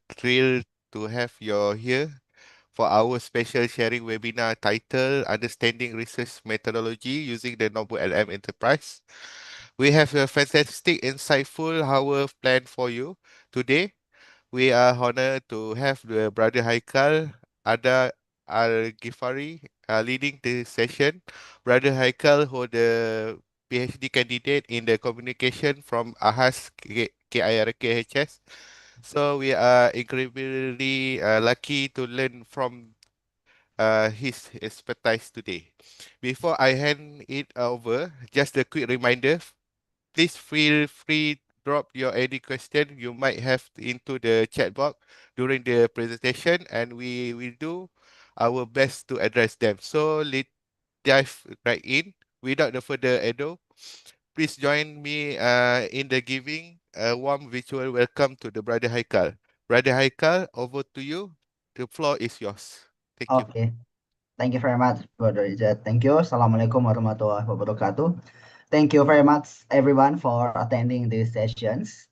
thrilled to have you here for our special sharing webinar titled Understanding Research Methodology Using the NotebookLM Enterprise. We have a fantastic, insightful hour planned for you today. We are honored to have the Brother Haikal Ada Al-Ghifari leading the session. Brother Haikal hold a PhD candidate in the communication from AHAS KIRKHS. So we are incredibly lucky to learn from his expertise today. Before I hand it over, just a quick reminder. Please feel free drop your any question you might have into the chat box during the presentation, and we will do our best to address them. So let's dive right in. Without the further ado, please join me in the giving a warm virtual welcome to the Brother Haikal. Brother Haikal, over to you. The floor is yours. Thank you. Okay, thank you very much, Brother Ijat. Thank you. Assalamualaikum warahmatullahi wabarakatuh. Thank you very much, everyone, for attending these sessions.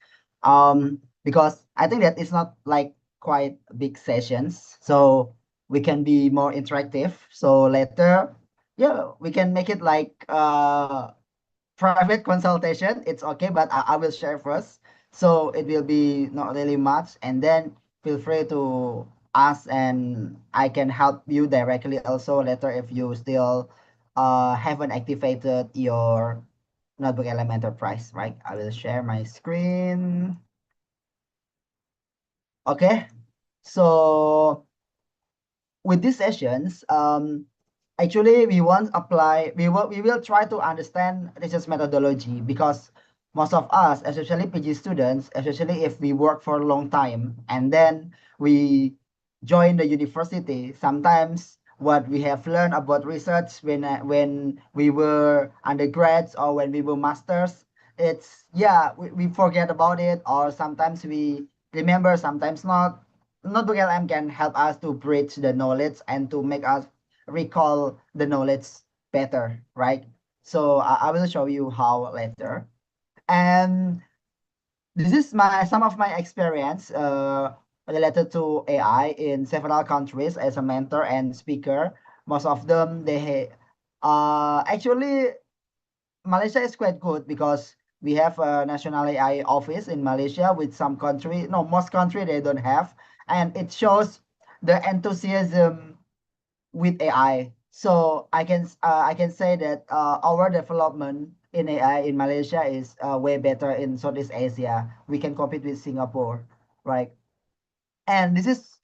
Because I think that it's not like quite big sessions, so we can be more interactive. So later, yeah, we can make it like private consultation. It's okay, but I will share first. So it will be not really much. And then feel free to ask and I can help you directly also later if you still haven't activated your Notebook LM Enterprise, right? I will share my screen. Okay. So with these sessions, actually we won't apply, we will try to understand research methodology because most of us, especially PG students, especially if we work for a long time and then we join the university, sometimes what we have learned about research when we were undergrads or when we were masters, it's yeah, we forget about it, or sometimes we remember, sometimes not. Notebook LM can help us to bridge the knowledge and to make us recall the knowledge better, right? So I will show you how later. And this is my some of my experience related to AI in several countries as a mentor and speaker. Most of them actually Malaysia is quite good because we have a national AI office in Malaysia with some country, no, most country they don't have, and it shows the enthusiasm with AI. So I can say that our development in AI in Malaysia is way better in Southeast Asia. We can compete with Singapore, right? And this is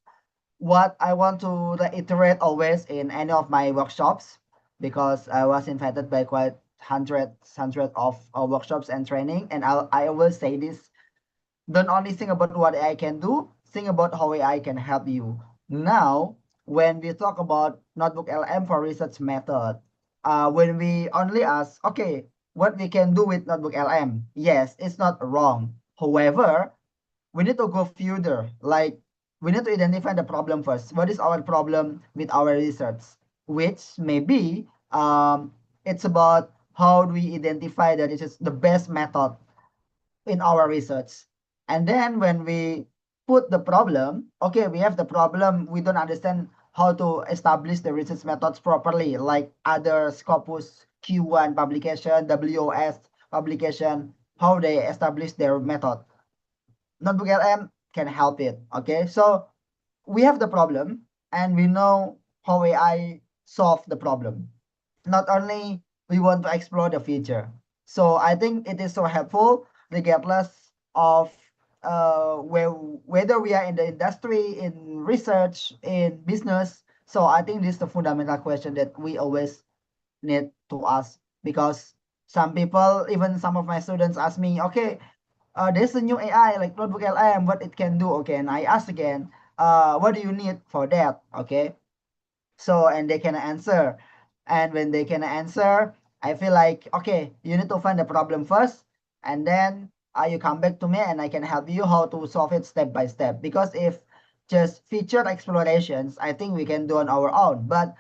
what I want to reiterate always in any of my workshops because I was invited by quite hundred of workshops and training, and I always say this: don't only think about what AI can do, think about how AI can help you. Now, when we talk about Notebook LM for research method, when we only ask, okay, what we can do with Notebook LM, yes, it's not wrong. However, we need to go further. Like, we need to identify the problem first. What is our problem with our research? Which maybe it's about how do we identify that it is the best method in our research. And then when we put the problem, okay, we have the problem, we don't understand how to establish the research methods properly, like other Scopus Q1 publication, WOS publication, how they establish their method. Notebook LM can help it. Okay, so we have the problem and we know how AI solve the problem. Not only we want to explore the future. So I think it is so helpful regardless of whether we are in the industry, in research, in business. So I think this is the fundamental question that we always need to ask because some people, even some of my students ask me, okay, there's a new AI like Notebook LM, what it can do. Okay, and I ask again, what do you need for that? Okay, so and they can answer, and when they can answer, I feel like okay, you need to find the problem first, and then you come back to me, and I can help you how to solve it step by step. Because if just feature explorations, I think we can do on our own, but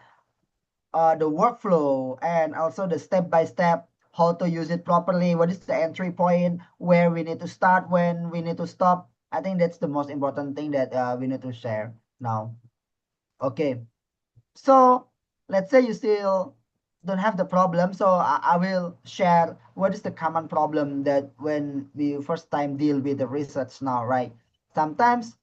the workflow and also the step by step how to use it properly, what is the entry point, where we need to start, when we need to stop, I think that's the most important thing that we need to share now. Okay. So let's say you still don't have the problem. So I will share what is the common problem that when we first time deal with the research now, right? Sometimes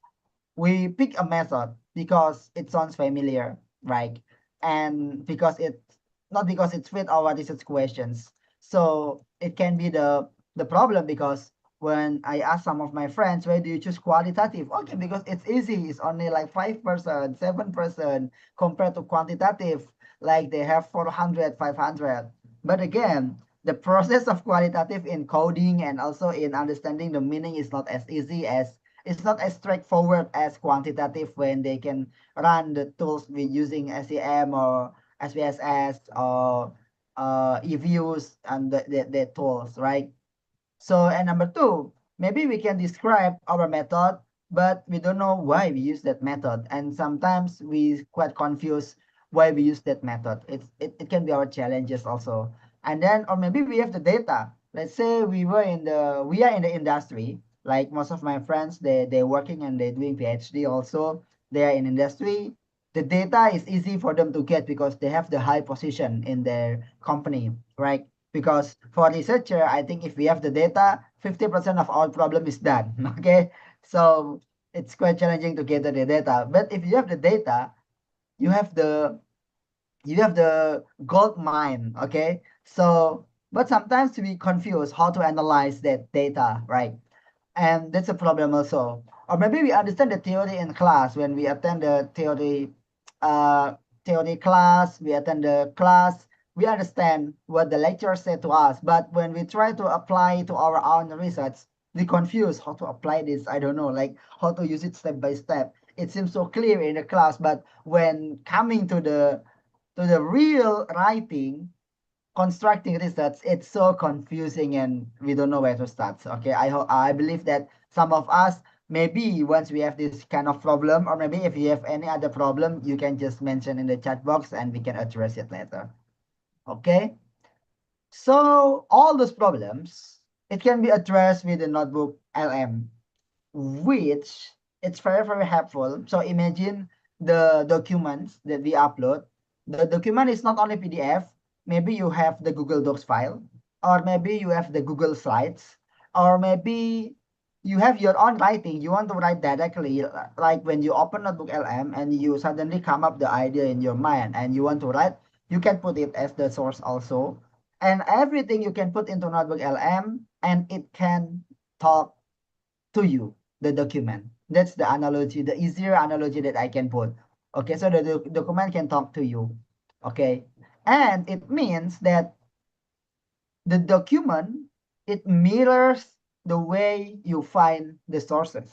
we pick a method because it sounds familiar, right? And because it not because it's fit our research questions. So it can be the problem because when I ask some of my friends, why do you choose qualitative? Okay, because it's easy. It's only like 5%, 7% compared to quantitative, like they have 400, 500. But again, the process of qualitative in coding and also in understanding the meaning is not as easy as it's not as straightforward as quantitative when they can run the tools with using SEM or SPSS or EViews and the tools, right? So, and number two, maybe we can describe our method, but we don't know why we use that method. And sometimes we quite confused why we use that method. It can be our challenges also. And then, or maybe we have the data. Let's say we are in the industry, like most of my friends, they're working and they're doing PhD also. They are in industry. The data is easy for them to get because they have the high position in their company, right? Because for researcher, I think if we have the data, 50% of our problem is done. Okay. So it's quite challenging to gather the data. But if you have the data, you have the you have the gold mine. Okay. So but sometimes we confuse how to analyze that data, right? And that's a problem also. Or maybe we understand the theory in class when we attend the uh, theory class, we attend the class, we understand what the lecturer said to us. But when we try to apply to our own research, we confuse how to apply this. I don't know, like how to use it step by step. It seems so clear in the class, but when coming to the real writing, constructing research, it's so confusing and we don't know where to start. So, okay, I believe that some of us maybe once we have this kind of problem, or maybe if you have any other problem, you can just mention in the chat box and we can address it later. Okay, so all those problems it can be addressed with the notebook LM, which it's very helpful. So imagine the documents that we upload. The document is not only PDF. Maybe you have the Google Docs file, or maybe you have the Google Slides, or maybe you have your own writing. You want to write directly, like when you open Notebook LM and you suddenly come up the idea in your mind and you want to write, you can put it as the source also. And everything you can put into Notebook LM and it can talk to you, the document. That's the analogy, the easier analogy that I can put. Okay, so the document can talk to you. Okay, and it means that the document, it mirrors the way you find the sources.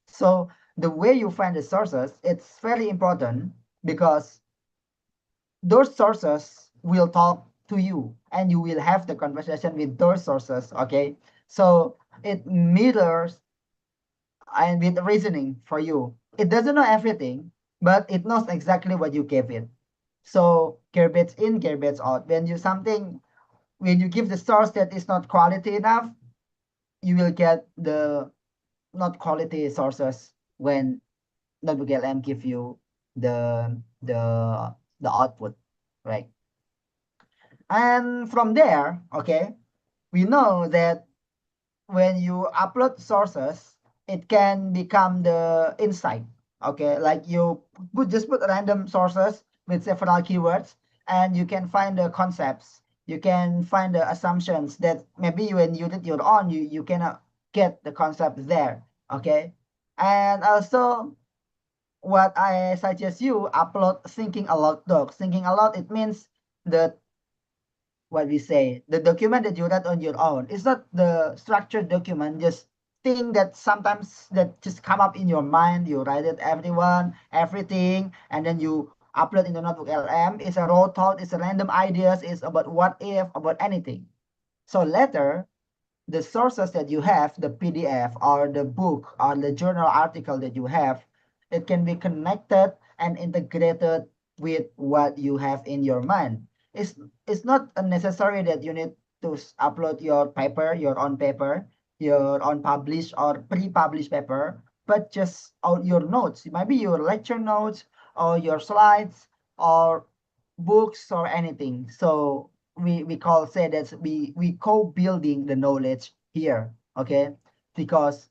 So the way you find the sources, it's very important because those sources will talk to you and you will have the conversation with those sources. Okay, so it mirrors and with reasoning for you. It doesn't know everything, but it knows exactly what you gave it. So garbage in, garbage out. When you give the source that is not quality enough, you will get the not quality sources when NotebookLM give you the output, right? And from there, okay, we know that when you upload sources, it can become the insight. Okay, like you just put random sources with several keywords, and you can find the concepts. You can find the assumptions that maybe when you did your own, you cannot get the concept there. Okay, and also what I suggest you upload thinking aloud docs. Thinking aloud it means the what we say, the document that you write on your own. It's not the structured document, just thing that sometimes that just come up in your mind. You write it everyone, everything, and then you upload in the notebook LM. It's a raw thought, it's a random ideas, it's about what if, about anything. So later, the sources that you have, the PDF or the book or the journal article that you have, it can be connected and integrated with what you have in your mind. It's, it's not necessary that you need to upload your paper, your own paper. your unpublished or pre-published paper, but just out your notes. It might be your lecture notes or your slides or books or anything. So we call say that we co-building the knowledge here, okay? Because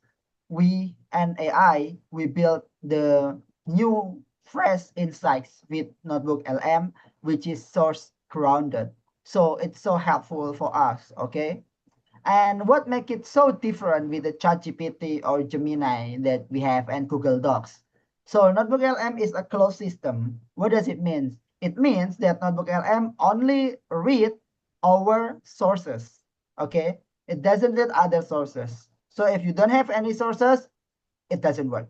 we and AI we build the new fresh insights with Notebook LM, which is source grounded. So it's so helpful for us, okay? And what make it so different with the ChatGPT or Gemini that we have and Google Docs? So Notebook LM is a closed system. What does it mean? It means that Notebook LM only read our sources. Okay? It doesn't read other sources. So if you don't have any sources, it doesn't work.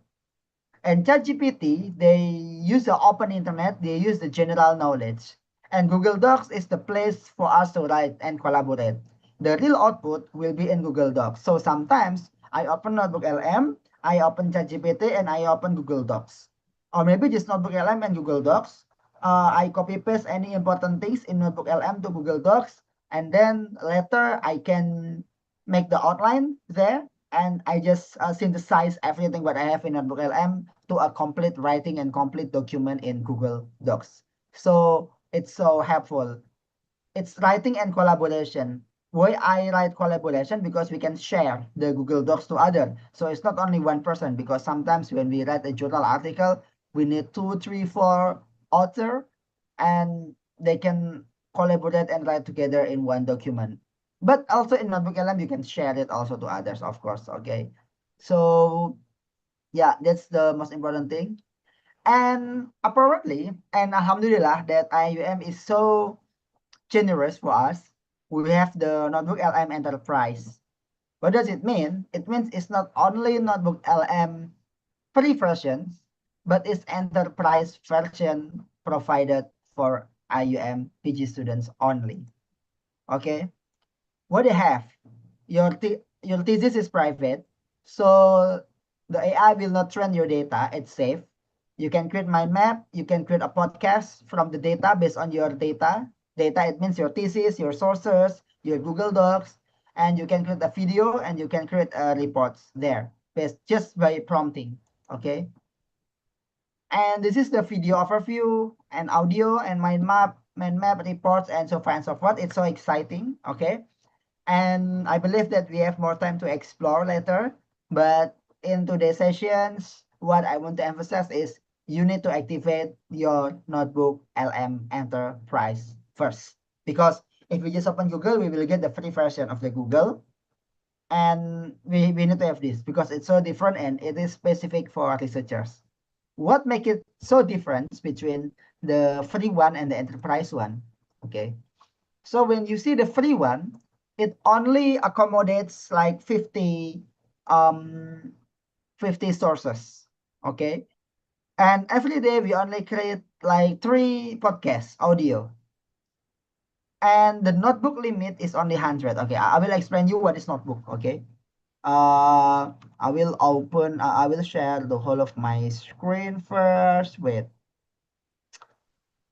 And ChatGPT, they use the open internet, they use the general knowledge. And Google Docs is the place for us to write and collaborate. The real output will be in Google Docs. So sometimes I open Notebook LM, I open ChatGPT, and I open Google Docs. Or maybe just Notebook LM and Google Docs. I copy paste any important things in Notebook LM to Google Docs. And then later I can make the outline there and I just synthesize everything what I have in Notebook LM to a complete writing and complete document in Google Docs. So it's so helpful. It's writing and collaboration. Why I write collaboration? Because we can share the Google Docs to other. So it's not only one person because sometimes when we write a journal article, we need two, three, four author and they can collaborate and write together in one document. But also in Notebook LM, you can share it also to others, of course. Okay. So yeah, that's the most important thing. And apparently, and alhamdulillah that IUM is so generous for us. We have the Notebook LM Enterprise. What does it mean? It means it's not only Notebook LM free versions, but it's enterprise version provided for IUM PG students only. Okay? What do you have? Your thesis is private, so the AI will not train your data. It's safe. You can create mind map. You can create a podcast from the data based on your data. Data, it means your thesis, your sources, your Google Docs, and you can create a video and you can create reports there based just by prompting. Okay. And this is the video overview and audio and mind map reports and so far and so forth. It's so exciting. Okay. And I believe that we have more time to explore later. But in today's sessions, what I want to emphasize is you need to activate your Notebook LM Enterprise first. Because if we just open Google, we will get the free version of the Google. And we need to have this because it's so different and it is specific for researchers. What makes it so different between the free one and the enterprise one? Okay. So when you see the free one, it only accommodates like 50 sources. Okay. And every day we only create like 3 podcasts audio. And the notebook limit is only 100. Okay, I will explain you what is notebook. Okay. I will open, I will share the whole of my screen first. Wait.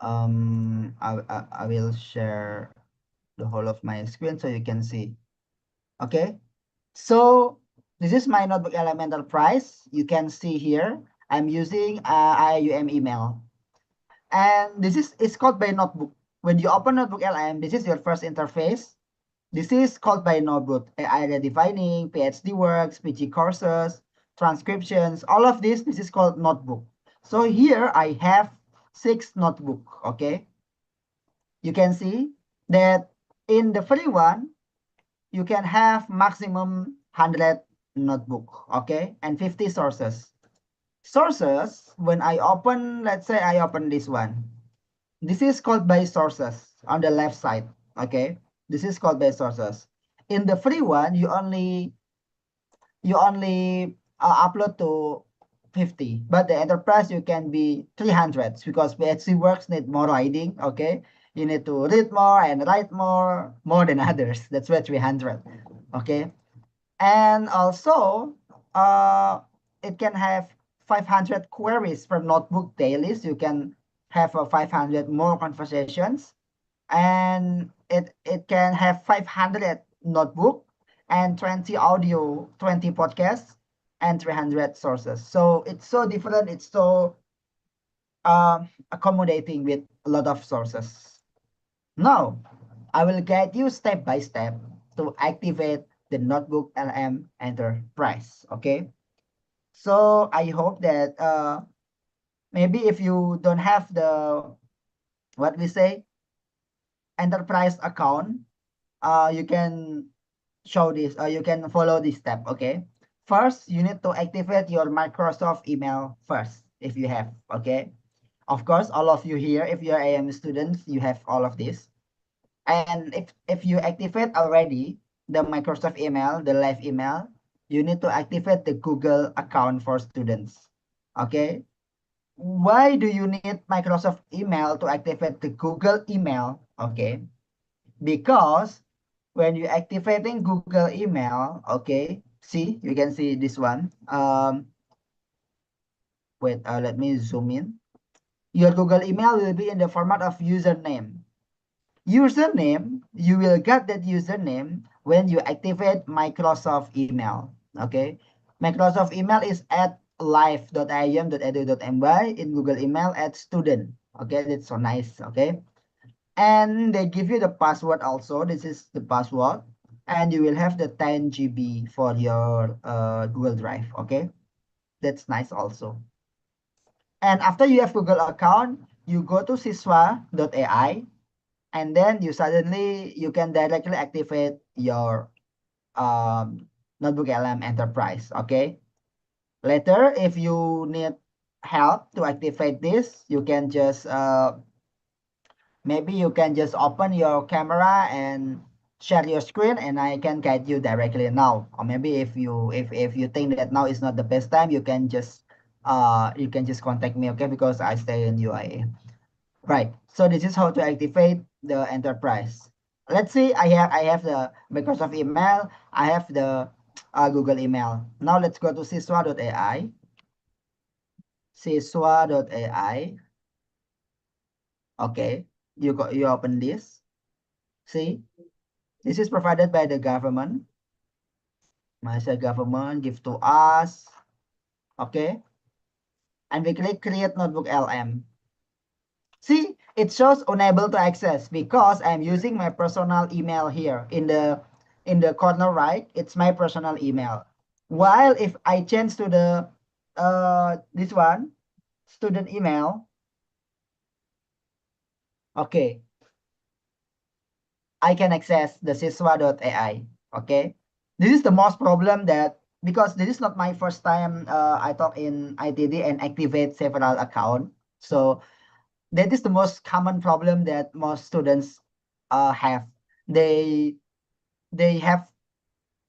I will share the whole of my screen so you can see. Okay. So this is my Notebook Elemental Price. You can see here, I'm using IUM email. And this is it's called by notebook. When you open Notebook LM, this is your first interface. This is called by notebook. AI redefining, PhD works, PG courses, transcriptions, all of this is called notebook. So here I have 6 notebook, okay? You can see that in the free one, you can have maximum 100 notebook, okay? And 50 sources. Sources, when I open, let's say I open this one. This is called by sources on the left side, okay? This is called by sources. In the free one, you only upload to 50, but the enterprise you can be 300 because PhD works need more writing, okay? You need to read more and write more than others. That's why 300, okay? And also, it can have 500 queries from notebook daily. So you can have 500 more conversations. And it can have 500 notebook. and 20 audio, 20 podcasts, and 300 sources. So it's so different. It's so accommodating with a lot of sources. Now, I will guide you step by step to activate the Notebook LM Enterprise. Okay. So I hope that maybe if you don't have the what we say enterprise account, you can show this or you can follow this step. Okay. First, you need to activate your Microsoft email first if you have. Okay. Of course, all of you here, if you're AM students, you have all of this. And if you activate already the Microsoft email, the live email, you need to activate the Google account for students. Okay. Why do you need Microsoft email to activate the Google email? Okay. Because when you activating Google email, okay, see, you can see this one. Wait, let me zoom in. Your Google email will be in the format of username. Username, you will get that username when you activate Microsoft email. Okay. Microsoft email is at live.iam.edu.my in Google email at student. Okay, that's so nice. Okay. And they give you the password also. This is the password. And you will have the 10 GB for your Google Drive. Okay. That's nice also. And after you have Google account, you go to siswa.ai and then you can directly activate your Notebook LM Enterprise. Okay. Later, if you need help to activate this, you can just maybe you can just open your camera and share your screen and I can guide you directly now. Or maybe if you think that now is not the best time, you can just contact me, okay? Because I stay in UIA. Right. So this is how to activate the enterprise. Let's see. I have the Microsoft email. I have the Google email. Now let's go to siswa.ai. Siswa.ai. Okay. You open this. See, this is provided by the government. Malaysia government give to us. Okay. And we click create notebook LM. See, it shows unable to access because I'm using my personal email here in the corner right. It's my personal email. While if I change to the this one student email, okay, I can access the siswa.ai. Okay, this is the most problem that because this is not my first time I talk in ITD and activate several account. So that is the most common problem that most students have. They they have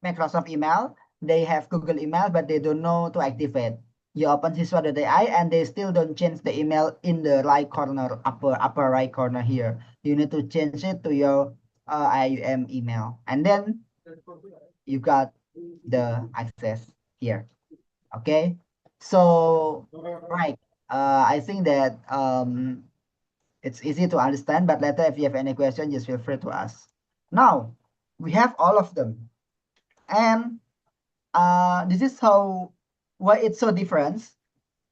Microsoft email, they have Google email, but they don't know to activate. You open siswa.ai and they still don't change the email in the right corner, upper right corner here. You need to change it to your IUM email, and then you got the access here. Okay, so right. I think that it's easy to understand, but later if you have any question, just feel free to ask. Now, we have all of them. And this is why it's so different,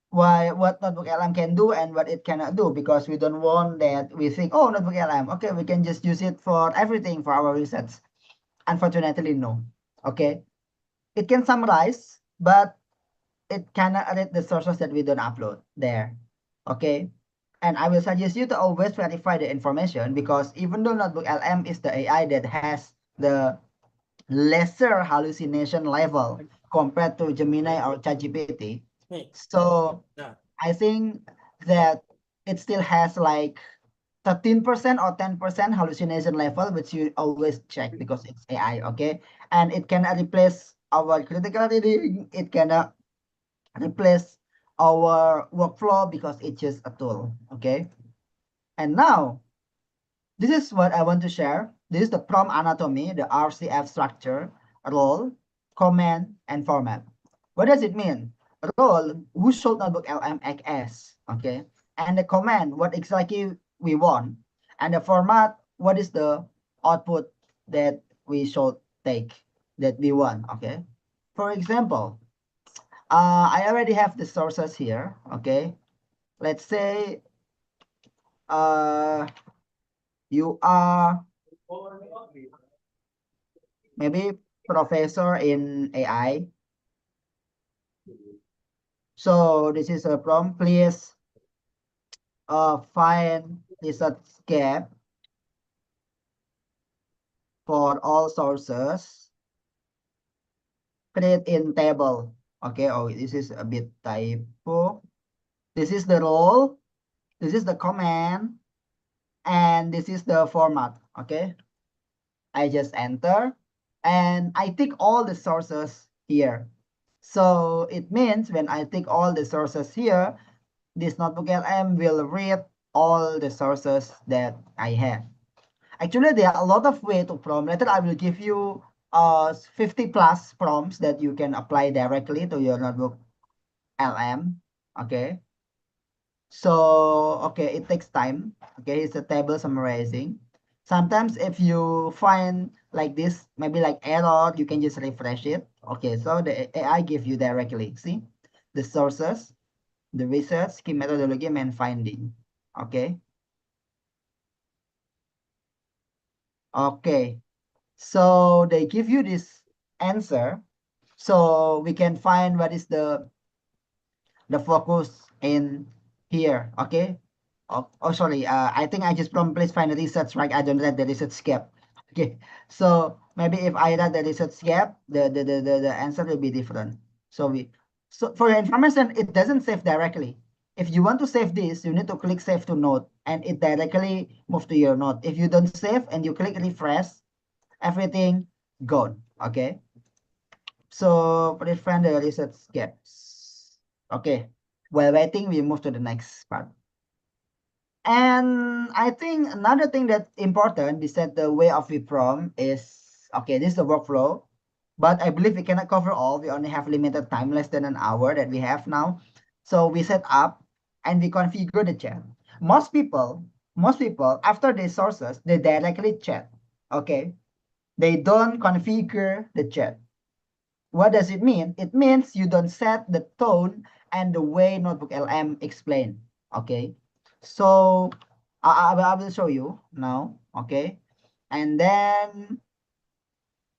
why what Notebook LM can do and what it cannot do, because we don't want that we think, oh, Notebook LM, okay, we can just use it for everything for our research. Unfortunately, no. Okay. It can summarize, but it cannot read the sources that we don't upload there. Okay. And I will suggest you to always verify the information because even though Notebook LM is the AI that has the lesser hallucination level compared to Gemini or ChatGPT, so I think that it still has like 13% or 10% hallucination level, which you always check because it's AI, okay? And it cannot replace our critical reading. It cannot replace our workflow because it's just a tool, okay? And now, this is what I want to share. This is the prompt anatomy, the RCF structure, role, command, and format. What does it mean? Role, who should notebook LM act as, okay? And the command, what exactly we want. And the format, what is the output that we should take. that we want. Okay. For example, I already have the sources here. Okay. Let's say uh, you are maybe professor in AI. So this is a prompt. Please find research gap for all sources. Create in table. Okay. Oh, this is a bit typo. This is the role. This is the command. And this is the format. Okay. I just enter and I tick all the sources here. So it means when I tick all the sources here, this notebook LM will read all the sources that I have. Actually, there are a lot of ways to prompt. Later, I will give you 50 plus prompts that you can apply directly to your notebook LM. Okay. So, okay, it takes time. Okay, it's a table summarizing. Sometimes if you find like this, maybe like error, you can just refresh it. Okay, so the AI give you directly. See the sources, the research, key methodology, and finding. Okay. Okay. So they give you this answer. So we can find what is the focus in here. Okay. Oh, sorry. I think I just from please find the research, right? I don't read the research gap. Okay. So maybe if I read the research gap, the answer will be different. So for your information, it doesn't save directly. If you want to save this, you need to click save to note and it directly move to your note. If you don't save and you click refresh, everything gone. Okay. So please find the research gaps. Okay. While waiting, we move to the next part. And I think another thing that's important is that the way of VPROM is, okay, this is the workflow, but I believe we cannot cover all. We only have limited time, less than an hour that we have now. So we set up and we configure the chat. Most people, after the sources, they directly chat, okay? They don't configure the chat. What does it mean? It means you don't set the tone and the way Notebook LM explain. Okay. So I will show you now. Okay. And then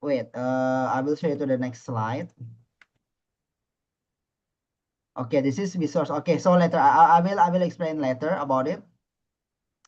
wait, I will show you to the next slide. Okay, this is resource. Okay, so later I will explain later about it.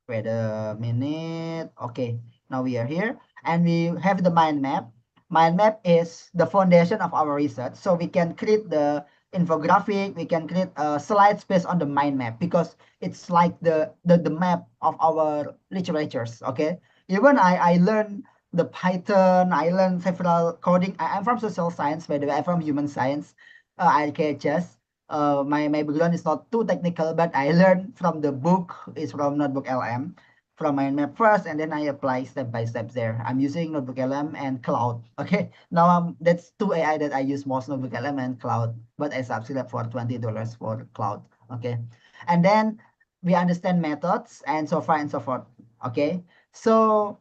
Wait a minute. Okay, now we are here and we have the mind map. Mind map is the foundation of our research. So we can create the infographic, we can create slides based on the mind map because it's like the map of our literatures. Okay. Even I learned the Python, I learned several coding. I'm from social science, by the way, I'm from human science, IKHS. My background is not too technical, but I learned from the book, is from Notebook LM, from mind map first, and then I apply step by step there. I'm using Notebook LM and Cloud. Okay, now that's two AI that I use most, Notebook LM and Cloud, but I subscribe for $20 for Cloud. Okay, and then we understand methods and so far and so forth. Okay, so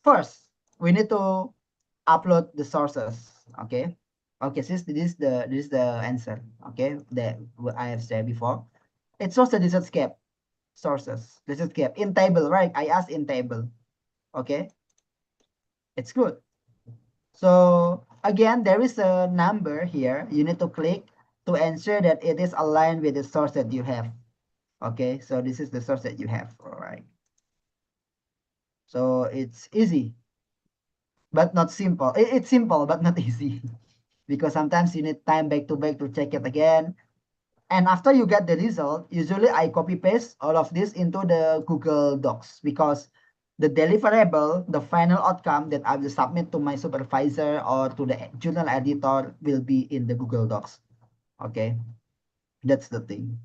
first we need to upload the sources. Okay. Okay, since this is the answer. Okay, that what I have said before. It shows the research gap sources. Research gap in table, right? I asked in table. Okay, it's good. So again, there is a number here. You need to click to ensure that it is aligned with the source that you have. Okay, so this is the source that you have. All right. So it's easy, but not simple. It's simple, but not easy. Because sometimes you need time back to check it again. And after you get the result, usually I copy paste all of this into the Google Docs because the deliverable, the final outcome that I will submit to my supervisor or to the journal editor will be in the Google Docs. Okay, that's the thing.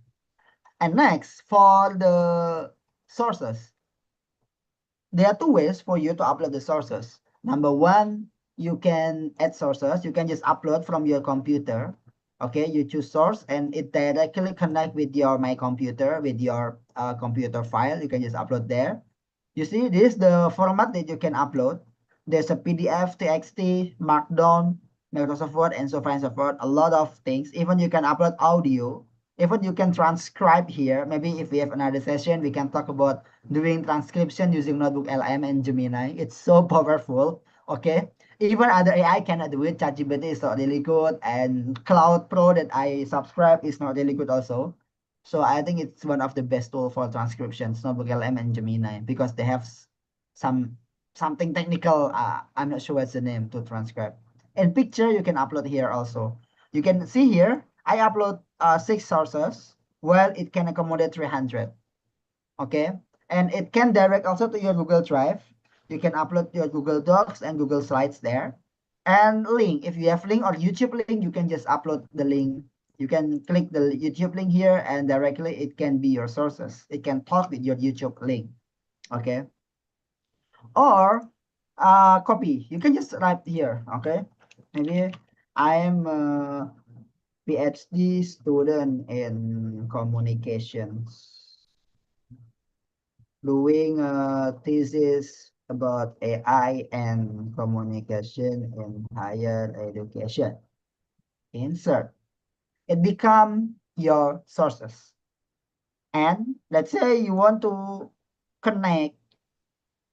And next, for the sources, there are two ways for you to upload the sources. Number one, you can add sources. You can just upload from your computer. Okay, you choose source and it directly connect with your my computer, with your computer file. You can just upload there. You see, this is the format that you can upload. There's a PDF, TXT, Markdown, Microsoft Word, and so far and so forth. A lot of things. Even you can upload audio. Even you can transcribe here. Maybe if we have another session, we can talk about doing transcription using NotebookLM and Gemini. It's so powerful. Okay. Even other AI cannot do it. ChatGPT is not really good, and Cloud Pro that I subscribe is not really good also. So I think it's one of the best tool for transcriptions, NotebookLM and Gemini, because they have some something technical. I'm not sure what's the name to transcribe. And picture you can upload here also. You can see here I upload 6 sources. Well, it can accommodate 300. Okay, and it can direct also to your Google Drive. You can upload your Google Docs and Google Slides there. And link, if you have link or YouTube link, you can just upload the link. You can click the YouTube link here and directly it can be your sources. It can talk with your YouTube link. Okay, or copy. You can just write here. Okay, maybe I'm a PhD student in communications, doing a thesis about AI and communication in higher education. Insert. It become your sources. And let's say you want to connect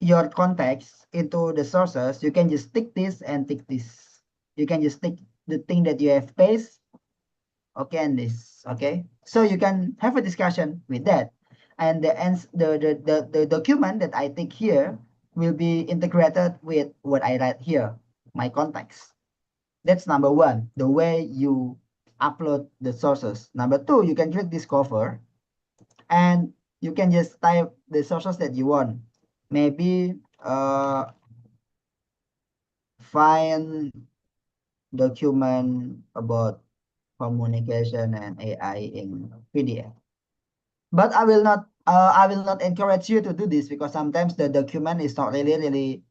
your context into the sources, you can just tick this and tick this. You can just tick the thing that you have paste, okay, and this, okay. So you can have a discussion with that. And the document that I take here will be integrated with what I write here, my context. That's number one, the way you upload the sources. Number two, you can click discover and you can just type the sources that you want. Maybe find document about communication and AI in PDF. But I will not encourage you to do this because sometimes the document is not really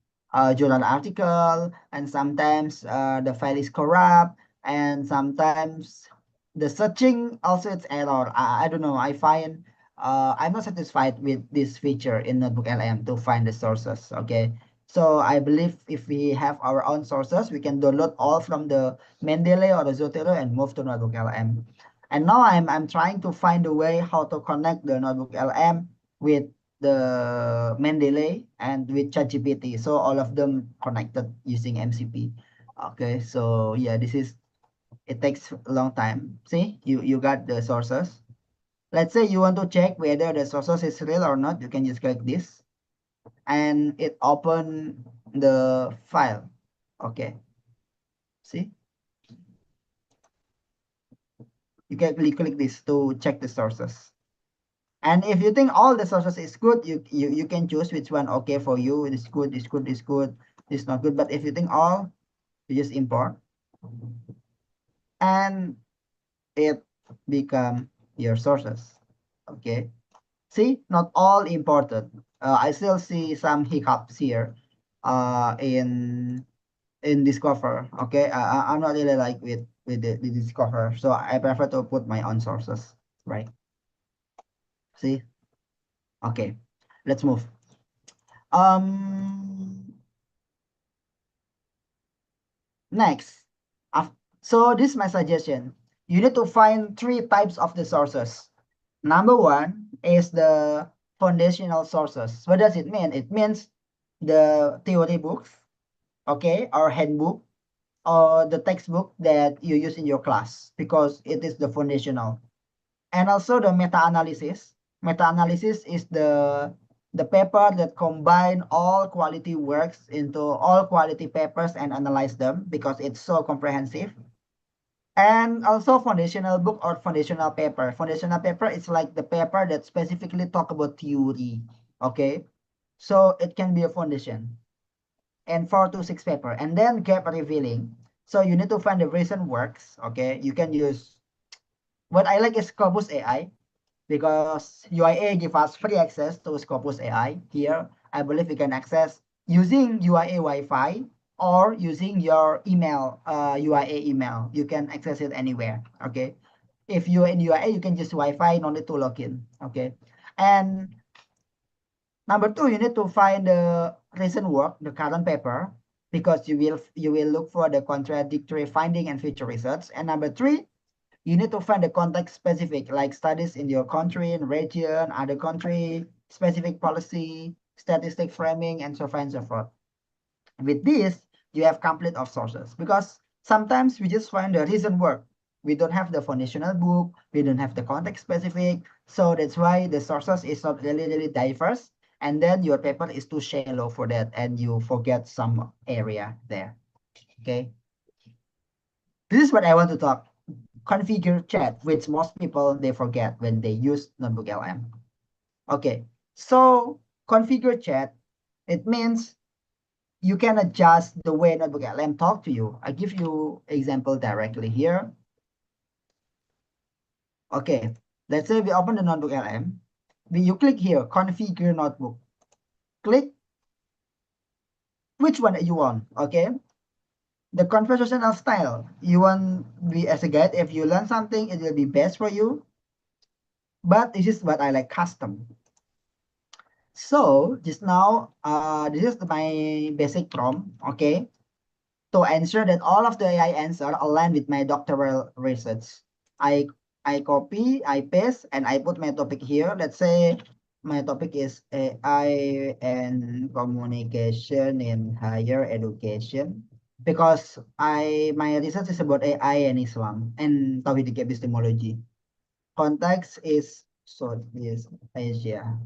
journal article, and sometimes the file is corrupt, and sometimes the searching also it's error. I don't know. I find I'm not satisfied with this feature in NotebookLM to find the sources. Okay. So I believe if we have our own sources, we can download all from the Mendeley or the Zotero and move to NotebookLM. And now I'm trying to find a way how to connect the NotebookLM with the Mendeley and with ChatGPT. So all of them connected using MCP. Okay, so yeah, this is it takes a long time. See, you got the sources. Let's say you want to check whether the sources is real or not. You can just click this, and it open the file. Okay, see, you can click this to check the sources. And if you think all the sources is good, you can choose which one okay for you. It is good, it's good, it's good, it's not good. But if you think all, you just import. And it become your sources. Okay. See, not all important. I still see some hiccups here in Discover. Okay. I'm not really like with the Discover. So I prefer to put my own sources. Right. See? Okay. Let's move. Um, Next. So this is my suggestion. You need to find 3 types of the sources. Number one is the foundational sources. What does it mean? It means the theory books, okay, or handbook, or the textbook that you use in your class because it is the foundational. And also the meta-analysis. Meta-analysis is the paper that combine all quality works into all quality papers and analyze them because it's so comprehensive. And also foundational book or foundational paper. Foundational paper is like the paper that specifically talk about theory. Okay. So it can be a foundation. And 4 to 6 paper. And then gap revealing. So you need to find the recent works. Okay. You can use what I like is Scopus AI because UIA give us free access to Scopus AI. Here, I believe you can access using UIA Wi-Fi or using your email, UIA email. You can access it anywhere, okay? If you're in UIA, you can just Wi-Fi, no need to log in, okay? And number 2, you need to find the recent work, the current paper. because you will look for the contradictory finding and future research. And number 3, you need to find the context specific, like studies in your country and region, other country, specific policy, statistic framing, and so on and so forth. With this, you have complete of sources, because sometimes we just find the recent work. We don't have the foundational book, we don't have the context specific. So that's why the sources is not really diverse. And then your paper is too shallow for that, and you forget some area there. Okay. This is what I want to talk. Configure chat, which most people they forget when they use NotebookLM. Okay. So configure chat, it means you can adjust the way NotebookLM talk to you. I give you example directly here. Okay, let's say we open the NotebookLM. You click here, configure notebook. Click which one you want. Okay, the conversational style you want be as a guide. If you learn something, it will be best for you. But this is what I like, custom. So just now, this is my basic prompt. Okay, to ensure that all of the AI answers align with my doctoral research. I I copy, I paste, and I put my topic here. Let's say my topic is AI and communication in higher education, because my research is about AI and Islam and Tauhid epistemology. Context is Southeast Asia.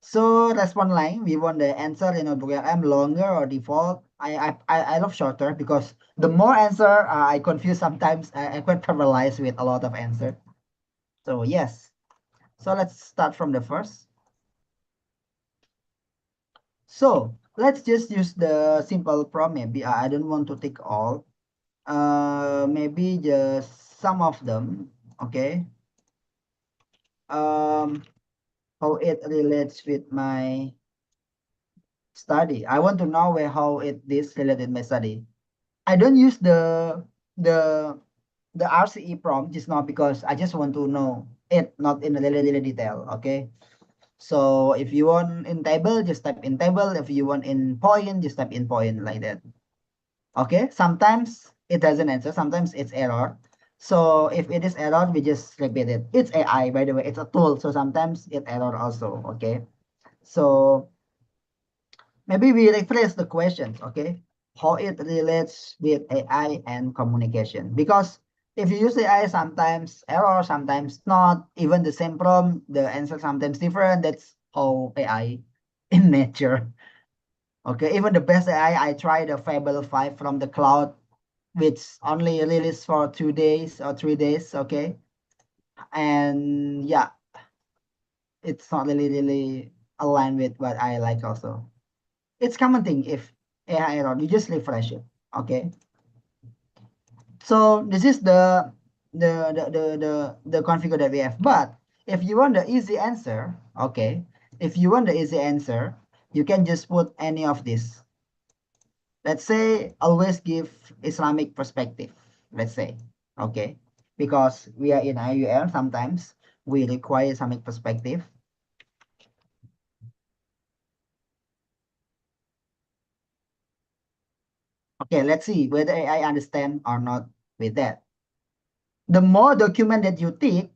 So response line, we want the answer in notebook I'm longer or default. I love shorter, because the more answer I confuse sometimes. I quite paralyzed with a lot of answer. So yes. So let's start from the first. So let's just use the simple prompt. Maybe I don't want to take all. Maybe just some of them. Okay. How it relates with my study. I want to know how this related my study. I don't use the the RCE prompt just now, because I just want to know it, not in a little detail. Okay. So if you want in table, just type in table. If you want in point, just type in point, like that. Okay. Sometimes it doesn't answer. Sometimes it's error. So if it is error, we just repeat it. It's AI, by the way. It's a tool. So sometimes it error also. Okay. So maybe we rephrase the questions, okay? How it relates with AI and communication. Because if you use AI, sometimes error, sometimes not. Even the same prompt, the answer sometimes different. That's how AI in nature. Okay, even the best AI, I tried the Fable 5 from the cloud, which only released for 2 days or 3 days, okay? And yeah, it's not really aligned with what I like also. It's common thing if AI error, you just refresh it. Okay. So this is the configure that we have. But if you want the easy answer, okay, if you want the easy answer, you can just put any of this. Let's say always give Islamic perspective. Let's say, okay, because we are in IUL, sometimes we require Islamic perspective. Okay, let's see whether AI understand or not with that. The more document that you take,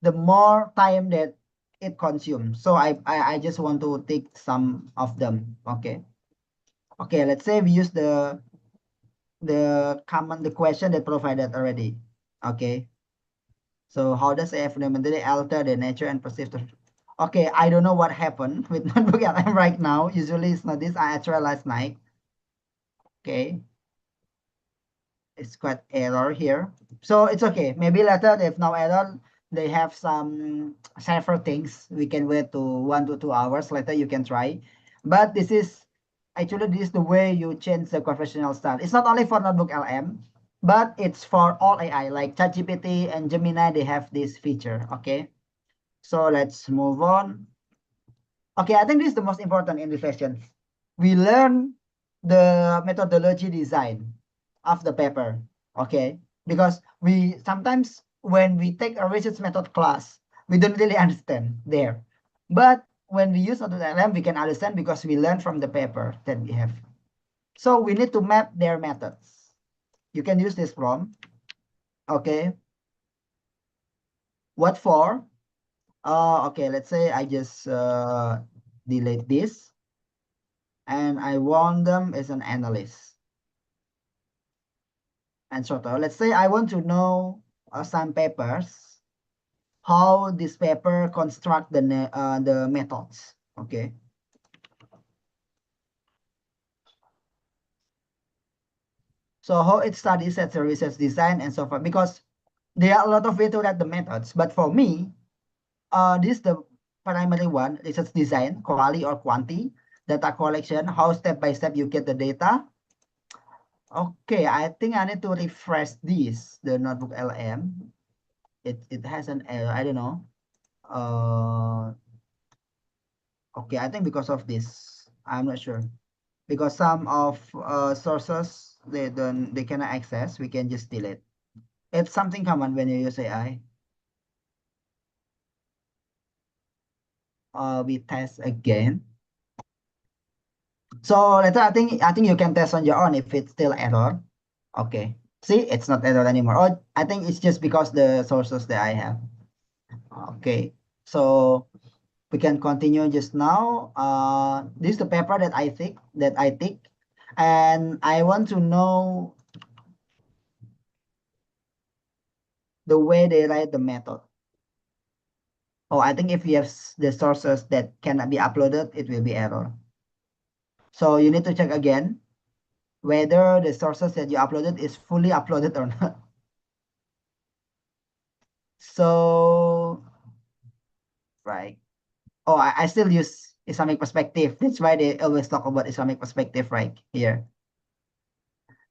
the more time that it consumes. So I just want to take some of them. Okay. Okay, let's say we use the question that provided already. Okay. So how does AI fundamentally alter the nature and perception? Okay, I don't know what happened with notebook LM right now. Usually it's not this. I tried last night. Okay. It's quite error here. So it's okay. Maybe later if no error, they have some safer things. We can wait to 1 to 2 hours later. You can try. But this is actually this is the way you change the conversational style. It's not only for notebook LM, but it's for all AI like ChatGPT and Gemini. They have this feature. Okay. So let's move on. Okay, I think this is the most important in the session. We learn the methodology design of the paper, okay? Because we sometimes when we take a research method class, we don't really understand there. But when we use AutoLM, we can understand because we learn from the paper that we have. So we need to map their methods. You can use this prompt. Okay. What for? Okay, let's say I just delete this and I want them as an analyst. And sort of, let's say I want to know some papers, how this paper construct the methods. Okay. So how it studies sets a research design and so forth, because there are a lot of way to write the methods. But for me, this is the primary one, research design, quali or quanti, data collection, how step by step you get the data. Okay, I think I need to refresh this, the notebook LM. It has an error, I don't know. Okay, I think because of this, I'm not sure. Because some of sources they cannot access, we can just delete. It's something common when you use AI. We test again. So later, I think you can test on your own if it's still error. Okay. See, it's not error anymore. Oh, I think it's just because the sources that I have. Okay. So we can continue just now. This is the paper that I think, and I want to know the way they write the method. Oh, I think if you have the sources that cannot be uploaded, it will be error. So you need to check again whether the sources that you uploaded is fully uploaded or not. So, right. Oh, I still use Islamic perspective. That's why they always talk about Islamic perspective right here.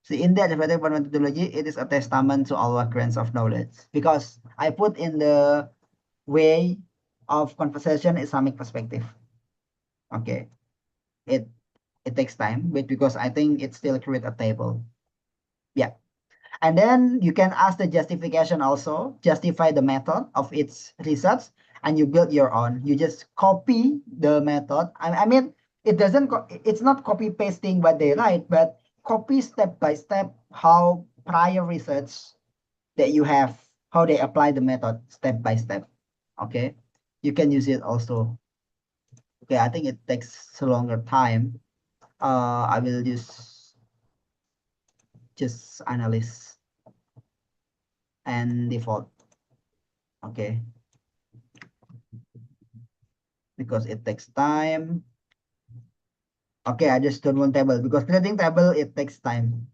So in that derivative methodology, it is a testament to our grants of knowledge. Because I put in the way of conversation Islamic perspective. Okay. It it takes time, but because I think it still create a table. Yeah. And then you can ask the justification also, justify the method of its research, and you build your own. You just copy the method. I mean, it's not copy pasting what they write, but copy step by step how prior research that you have, how they apply the method step by step. Okay. You can use it also. Okay, I think it takes a longer time. I will just analyze and default. Okay, because it takes time. Okay, I just don't want table because creating table it takes time.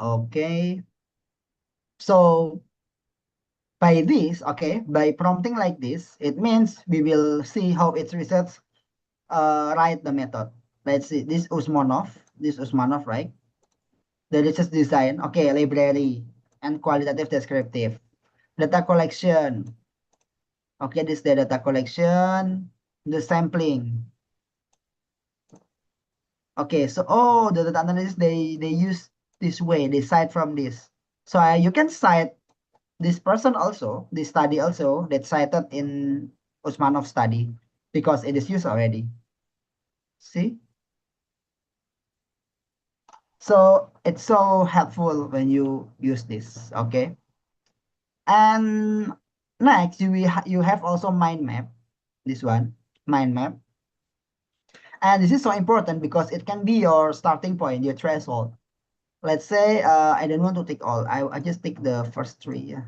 Okay, so by this, okay, by prompting like this, it means we will see how its research write the method. Let's see, this Usmanov, right? The research design, okay, library and qualitative descriptive. Data collection, okay, this the data collection, the sampling. Okay, so the data analysis they use this way, they cite from this. So you can cite this person also, this study also that cited in Usmanov study because it is used already. See? So it's so helpful when you use this, okay? And next you have also mind map, this one, mind map. And this is so important because it can be your starting point, your threshold. Let's say I don't want to take all. I just take the first three, yeah.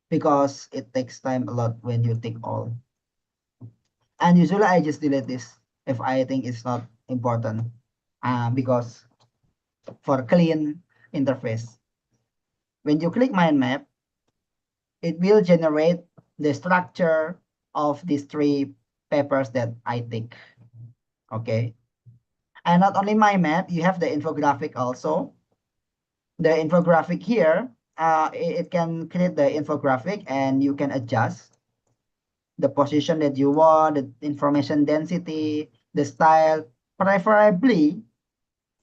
Because it takes time a lot when you take all. And usually I just delete this if I think it's not important. Because for clean interface. When you click mind map, it will generate the structure of these three papers that I take. Okay. And not only mind map, you have the infographic also. The infographic here, it can create the infographic and you can adjust the position that you want, the information density, the style. Preferably,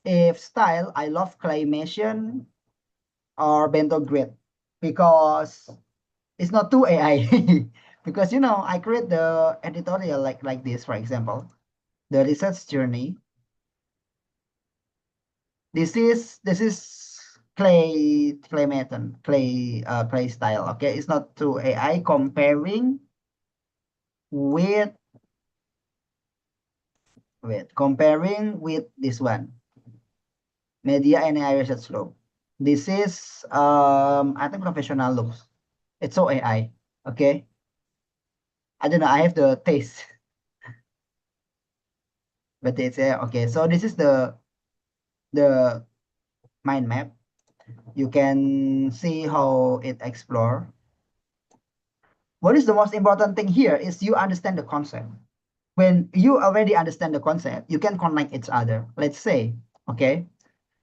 if style, I love claymation or bento grid because it's not too AI. Because I create the editorial like this, for example. the research journey. This is clay method, clay style. Okay, it's not through AI comparing with this one, media and AI research group. This is I think professional looks. It's so AI. Okay. I don't know. I have the taste, but it's okay. So this is the mind map. You can see how it explore. What is the most important thing here is you understand the concept. When you already understand the concept, you can connect each other. Let's say, okay,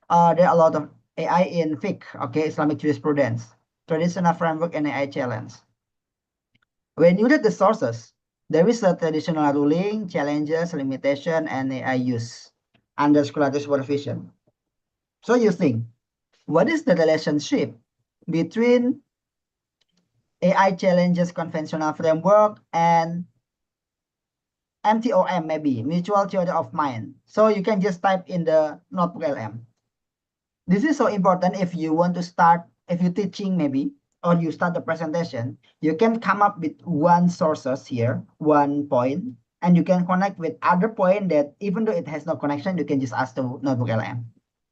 there are a lot of AI in FIC, okay, Islamic jurisprudence, traditional framework and AI challenge. When you read the sources, there is a traditional ruling, challenges, limitation, and AI use under scholarly supervision. So you think, what is the relationship between AI challenges conventional framework and MTOM, maybe mutual theory of mind? So you can just type in the NotebookLM. This is so important if you want to start, if you're teaching maybe, or you start the presentation, you can come up with one sources here, one point, and you can connect with other point that even though it has no connection, you can just ask the NotebookLM.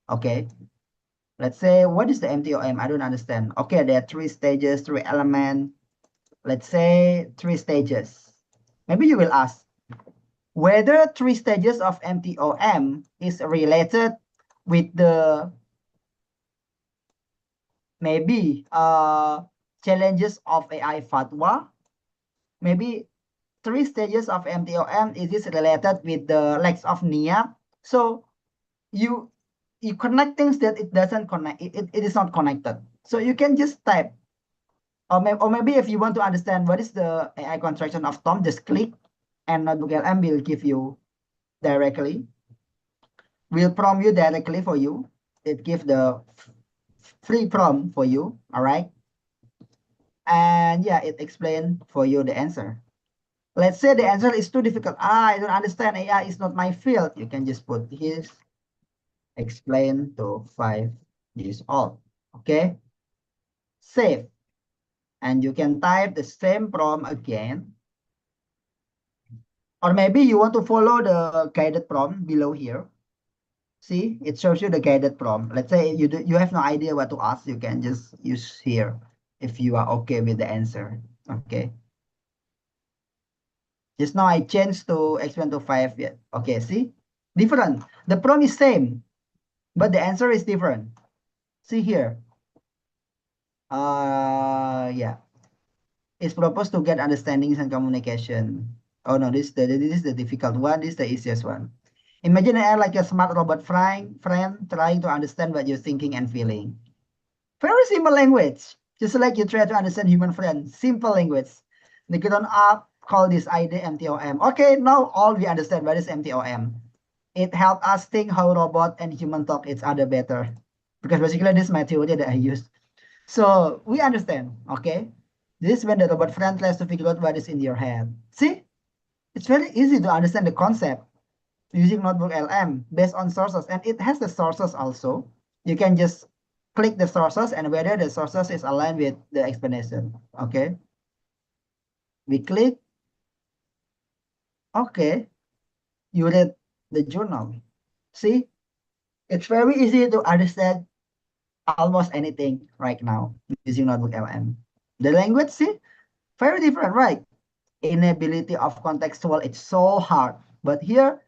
Okay. Let's say, what is the MTOM? I don't understand. Okay, there are 3 stages, 3 elements. Let's say 3 stages. Maybe you will ask whether 3 stages of MTOM is related with the maybe challenges of AI fatwa. Maybe 3 stages of MTOM is this related with the legs of niyat. So you connect things that it doesn't connect, it is not connected. So you can just type, or maybe if you want to understand what is the AI construction of Tom, just click and NotebookLM will give you directly, will prompt you directly for you. It give the free prompt for you, all right? And yeah, it explain for you the answer. Let's say the answer is too difficult. I don't understand. AI is not my field. You can just put his explain to 5 years old. Okay. Save. And you can type the same prompt again. Or maybe you want to follow the guided prompt below here. See, it shows you the guided prompt. Let's say you have no idea what to ask. You can just use here if you are okay with the answer. Okay. Just now I changed to explain to 5 yet. Okay, see? Different. The prompt is same, but the answer is different. See here. Yeah. It's proposed to get understandings and communication. Oh no, this is the difficult one. This is the easiest one. Imagine AI like a smart robot friend trying to understand what you're thinking and feeling. Very simple language. Just like you try to understand human friend. Simple language. The grown up call this idea MTOM. Okay, now all we understand what is MTOM. It helped us think how robot and human talk each other better. Because basically this is my theory that I use. So we understand, okay? This is when the robot friend tries to figure out what is in your head. See? It's very easy to understand the concept using NotebookLM based on sources. And it has the sources also. You can just click the sources and whether the sources is aligned with the explanation. Okay. We click. Okay. You read the journal. See? It's very easy to understand almost anything right now using NotebookLM. The language, see? Very different, right? Inability of contextual, it's so hard. But here,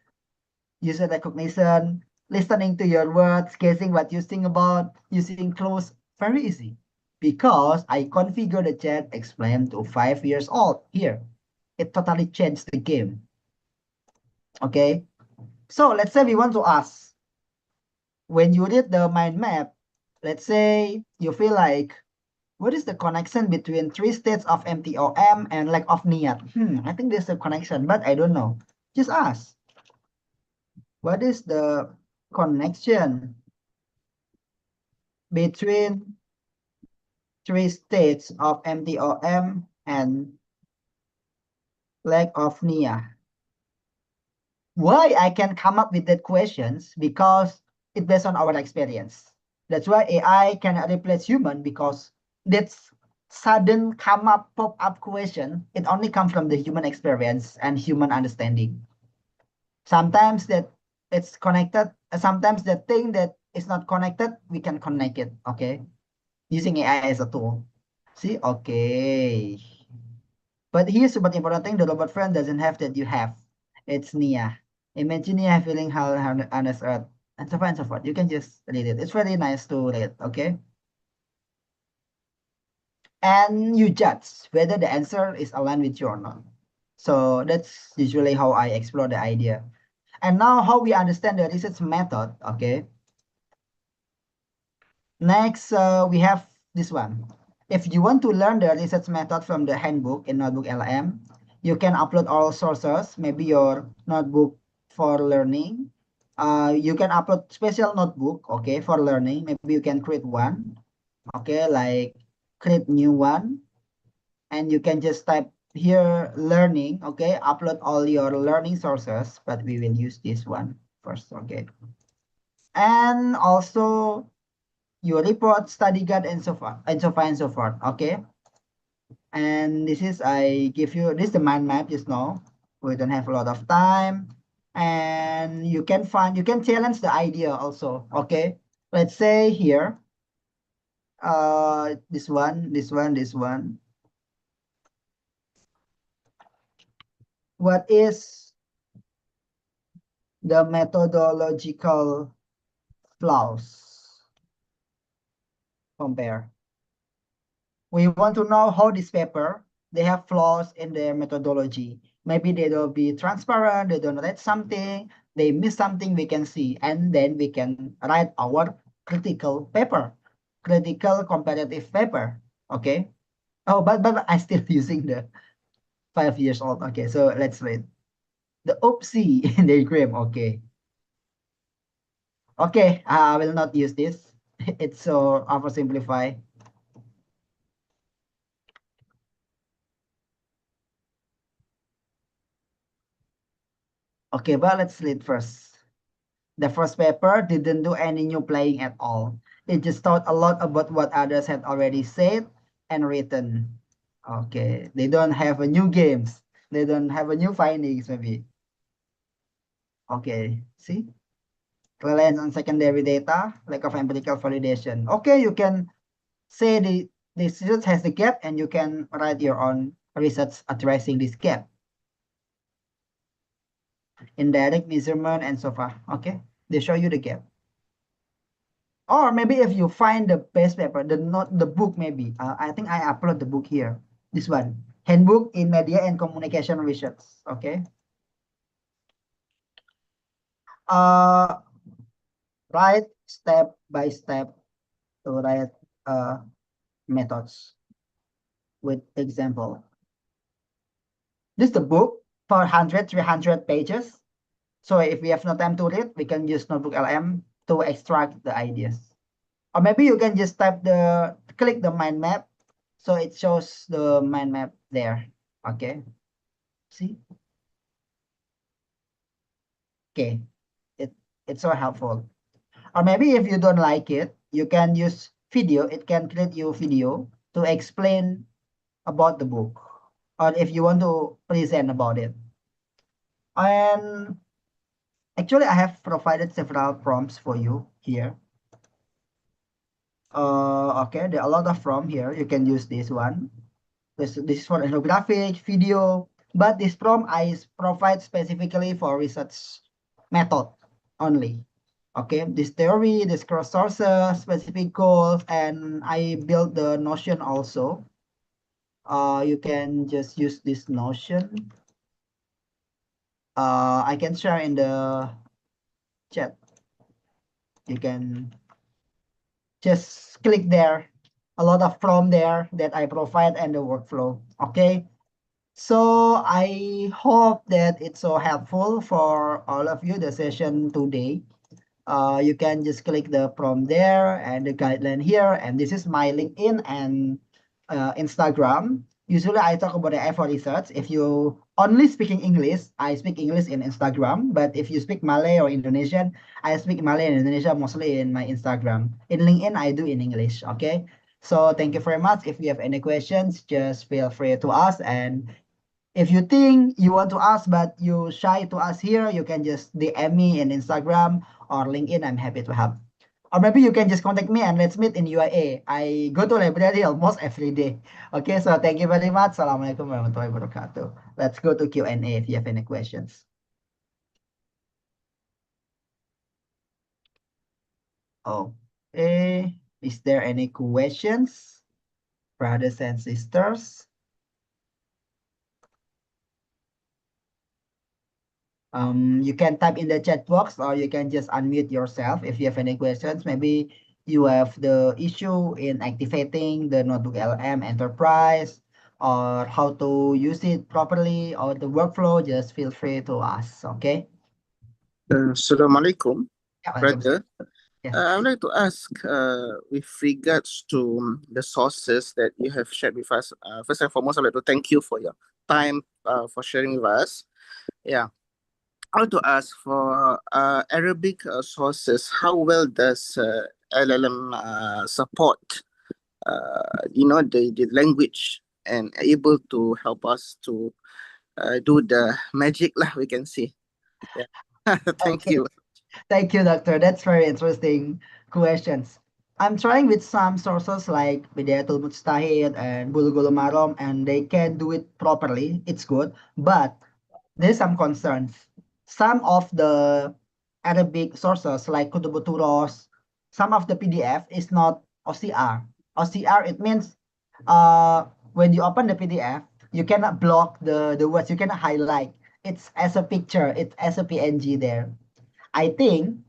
user recognition, listening to your words, guessing what you think about, using clues, very easy. Because I configured the chat explain to 5 years old here. It totally changed the game. Okay. So let's say we want to ask, when you read the mind map, let's say you feel like, what is the connection between 3 states of MTOM and lack of niyat? I think there's a connection, but I don't know. Just ask. What is the connection between 3 states of MTOM and lack of NIA? Why I can come up with that questions? Because it's based on our experience. That's why AI cannot replace human, because that's sudden come up pop up question. It only comes from the human experience and human understanding. Sometimes that it's connected. Sometimes the thing that is not connected, we can connect it. Okay, using AI as a tool. See, okay. But here's the important thing: the robot friend doesn't have that you have. It's Nia. Imagine Nia feeling how on this earth, and so on and so forth. You can just read it. It's very nice to read. Okay, and you judge whether the answer is aligned with you or not. So that's usually how I explore the idea. And now how we understand the research method. Okay. Next, we have this one. If you want to learn the research method from the handbook in NotebookLM, you can upload all sources, maybe your notebook for learning. You can upload special notebook, okay, for learning. Maybe you can create one, okay, like create new one, and you can just type here learning, okay, upload all your learning sources, but we will use this one first, okay. And also your report, study guide, and so forth, and so on and so forth. Okay. And this is I give you this is the mind map just now. We don't have a lot of time. And you can challenge the idea also. Okay. Let's say here, this one, this one, this one. What is the methodological flaws? Compare. We want to know how this paper, they have flaws in their methodology. Maybe they don't be transparent, they don't write something, they miss something we can see, and then we can write our critical paper, critical comparative paper. Okay. Oh, but I still using the 5 years old. Okay, so let's read the oopsie diagram. Okay. Okay, I will not use this. It's so oversimplified. Okay, but let's read first. The first paper didn't do any new playing at all. It just taught a lot about what others had already said and written. Okay, they don't have a new games. They don't have a new findings maybe. Okay, see? Reliance on secondary data, lack of empirical validation. Okay, you can say the research has the gap and you can write your own research addressing this gap. Indirect measurement and so far. Okay, they show you the gap. Or maybe if you find the best paper, the book maybe. I think I upload the book here. This one. Handbook in Media and Communication Research. Okay. Uh, write step by step to write methods with example. This is the book for 100, 300 pages. So if we have no time to read, we can use NotebookLM to extract the ideas. Or maybe you can just click the mind map. So it shows the mind map there. Okay. See? Okay. It, it's so helpful. Or maybe if you don't like it, you can use video. It can create you video to explain about the book. Or if you want to present about it. And actually, I have provided several prompts for you here. Okay, there are a lot of from here. You can use this one. This is for ethnographic video, but this prompt I provide specifically for research method only. Okay, this theory, this cross sources, specific goals, and I built the Notion also. You can just use this Notion. I can share in the chat. You can just click there. A lot of from there that I provide and the workflow. Okay. So I hope that it's so helpful for all of you, the session today. You can just click the prompt there and the guideline here. And this is my LinkedIn and Instagram. Usually I talk about the AI for research. If you only speaking English, I speak English in Instagram. But if you speak Malay or Indonesian, I speak Malay and Indonesia mostly in my Instagram. In LinkedIn, I do in English. Okay. So thank you very much. If you have any questions, just feel free to ask. And if you think you want to ask but you shy to ask here, you can just DM me in Instagram or LinkedIn. I'm happy to help. Or maybe you can just contact me and let's meet in UAE. I go to library almost every day. Okay, so thank you very much. Assalamualaikum warahmatullahi wabarakatuh. Let's go to Q&A if you have any questions. Okay, is there any questions, brothers and sisters? You can type in the chat box or you can just unmute yourself if you have any questions. Maybe you have the issue in activating the Notebook LM Enterprise or how to use it properly or the workflow, just feel free to ask, okay? Assalamualaikum, Yeah, brother. yes. I would like to ask with regards to the sources that you have shared with us. First and foremost, I'd like to thank you for your time for sharing with us. Yeah. I want to ask for Arabic sources, how well does LLM support, the language and able to help us to do the magic lah, we can say. Yeah. Thank Okay. you. Thank you, Doctor. That's very interesting questions. I'm trying with some sources like Bidayatul Mujtahid and Bulughul Maram, and they can do it properly. It's good, but there's some concerns. Some of the Arabic sources like Kutubuturos, some of the PDF is not OCR. OCR, it means when you open the PDF, you cannot block the words, you cannot highlight. It's as a picture, it's as a PNG there. I think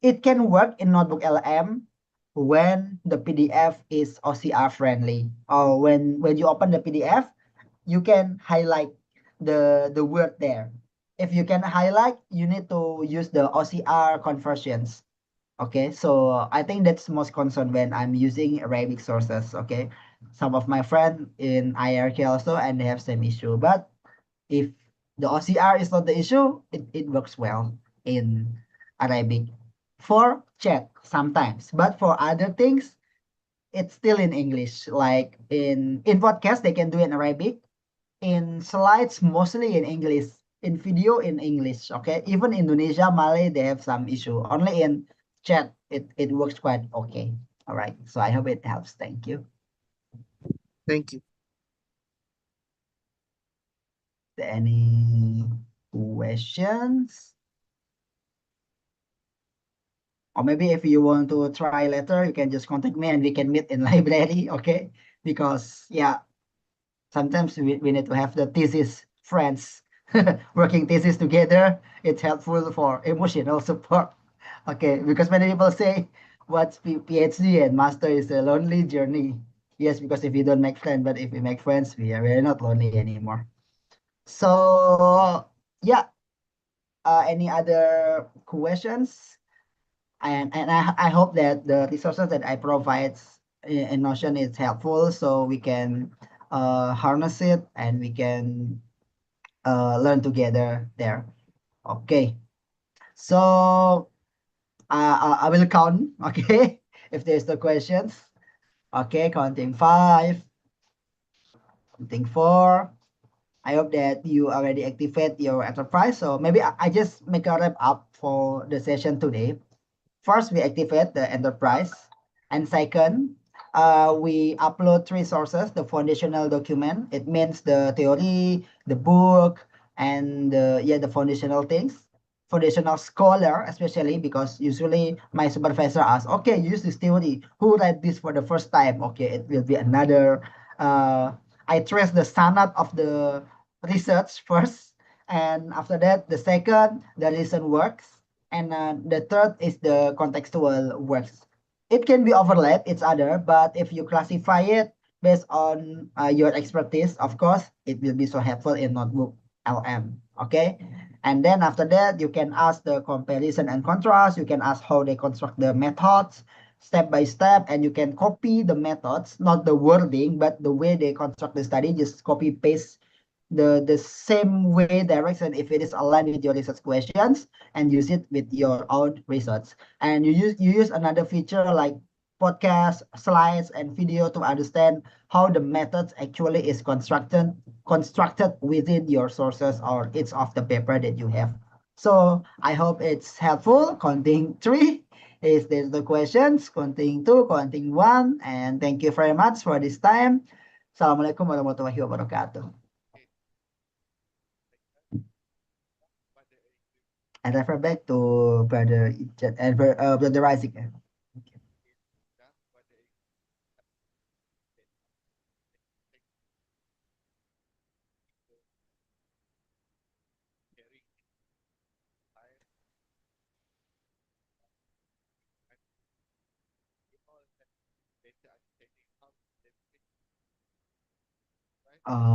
it can work in Notebook LM when the PDF is OCR friendly, or when you open the PDF, you can highlight the word there. If you can highlight, you need to use the OCR conversions. Okay, so I think that's most concern when I'm using Arabic sources. Okay, some of my friends in IRK also, and they have same issue. But if the OCR is not the issue, it works well in Arabic. For chat sometimes, but for other things, it's still in English. Like in podcast, they can do it in Arabic. In slides, mostly in English. In video, in English. Okay, even Indonesia, Malay, they have some issue. Only in chat, it works quite okay. All right. So I hope it helps. Thank you. Thank you. Any questions? Or maybe if you want to try later, you can just contact me and we can meet in library, okay? Because yeah, sometimes we need to have the thesis friends working thesis together. It's helpful for emotional support. Okay, because many people say what's PhD and master is a lonely journey. Yes, because if you don't make friends, but if we make friends, we're not lonely anymore. So yeah, any other questions? And I hope that the resources that I provide in Notion is helpful, so we can harness it and we can learn together there. Okay, so I will count. Okay, if there's the questions. Okay, counting 5, counting 4. I hope that you already activate your enterprise. So maybe I just make a wrap up for the session today. First, we activate the enterprise. And second, we upload 3 sources, the foundational document. It means the theory, the book, and the foundational things. Foundational scholar, especially because usually my supervisor asks, okay, use this theory. Who read this for the first time? Okay, it will be another. I trace the standard of the research first. And after that, the second, the reason works. And the third is the contextual works. It can be overlap each other, but if you classify it based on your expertise, of course, it will be so helpful in Notebook LM. Okay. And then after that, you can ask the comparison and contrast. You can ask how they construct the methods. step by step, and you can copy the methods, not the wording, but the way they construct the study. Just copy paste the same way direction if it is aligned with your research questions, and use it with your own research. And you use another feature like podcast, slides, and video to understand how the methods actually is constructed within your sources or each of the paper that you have. So I hope it's helpful. Counting three is this the questions. Counting two, counting one, and thank you very much for this time. Assalamualaikum warahmatullahi wabarakatuh. Okay. And refer back to Brother Ijat and Brother Isaac. Okay.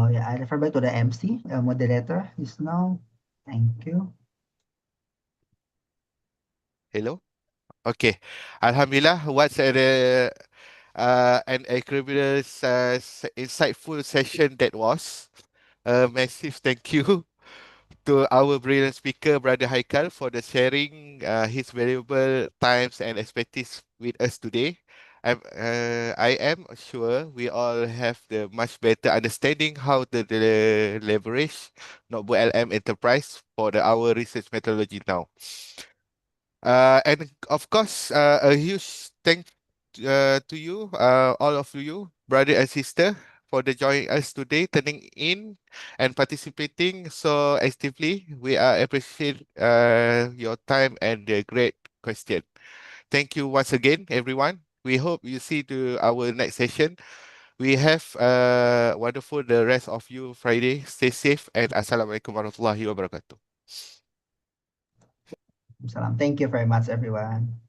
Yeah, I refer back to the MC, moderator, just now. Thank you. Hello. Okay. Alhamdulillah. What's an incredible, insightful session that was. A massive thank you to our brilliant speaker, Brother Haikal, for the sharing his valuable times and expertise with us today. I am sure we all have the much better understanding how to leverage Notebook LM Enterprise for our research methodology now. And of course, a huge thank to you, all of you, brother and sister, for the joining us today, turning in and participating so actively. We appreciate your time and the great question. Thank you once again, everyone. We hope you see to our next session. We have wonderful the rest of you Friday. Stay safe and Assalamualaikum warahmatullahi wabarakatuh. Salam. Thank you very much, everyone.